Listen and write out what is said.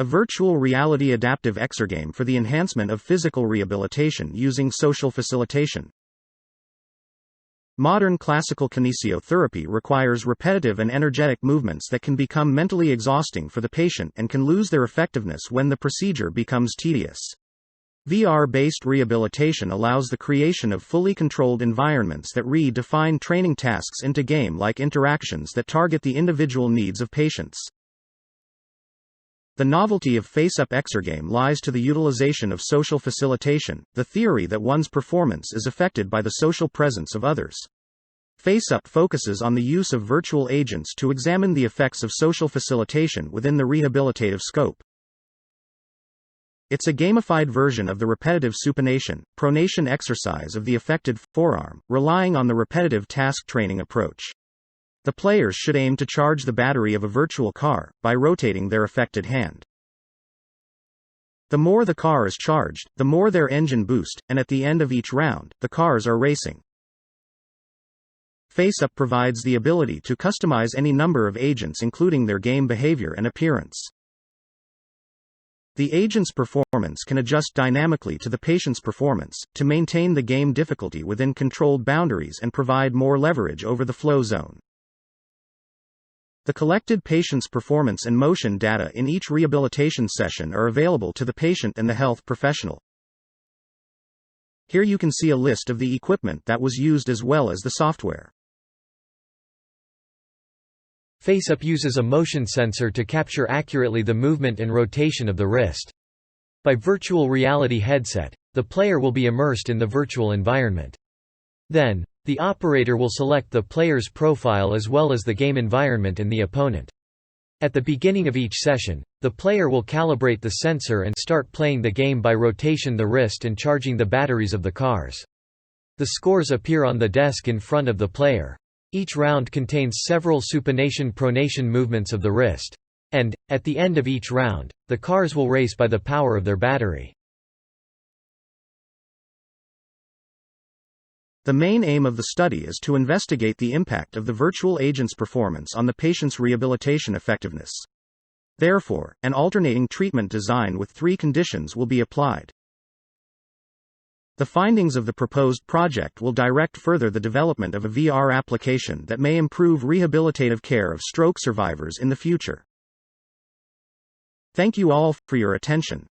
A virtual reality adaptive exergame for the enhancement of physical rehabilitation using social facilitation. Modern classical kinesiotherapy requires repetitive and energetic movements that can become mentally exhausting for the patient and can lose their effectiveness when the procedure becomes tedious. VR-based rehabilitation allows the creation of fully controlled environments that redefine training tasks into game-like interactions that target the individual needs of patients. The novelty of face-up exergame lies to the utilization of social facilitation, the theory that one's performance is affected by the social presence of others. Face-up focuses on the use of virtual agents to examine the effects of social facilitation within the rehabilitative scope. It's a gamified version of the repetitive supination-pronation exercise of the affected forearm, relying on the repetitive task training approach. The players should aim to charge the battery of a virtual car by rotating their affected hand. The more the car is charged, the more their engine boost, and at the end of each round, the cars are racing. FaceUp provides the ability to customize any number of agents including their game behavior and appearance. The agent's performance can adjust dynamically to the patient's performance, to maintain the game difficulty within controlled boundaries and provide more leverage over the flow zone. The collected patient's performance and motion data in each rehabilitation session are available to the patient and the health professional. Here you can see a list of the equipment that was used as well as the software. FaceUp uses a motion sensor to capture accurately the movement and rotation of the wrist. By virtual reality headset, the player will be immersed in the virtual environment. Then, the operator will select the player's profile as well as the game environment and the opponent. At the beginning of each session, the player will calibrate the sensor and start playing the game by rotation the wrist and charging the batteries of the cars. The scores appear on the desk in front of the player. Each round contains several supination-pronation movements of the wrist. And, at the end of each round, the cars will race by the power of their battery. The main aim of the study is to investigate the impact of the virtual agent's performance on the patient's rehabilitation effectiveness. Therefore, an alternating treatment design with 3 conditions will be applied. The findings of the proposed project will direct further the development of a VR application that may improve rehabilitative care of stroke survivors in the future. Thank you all for your attention.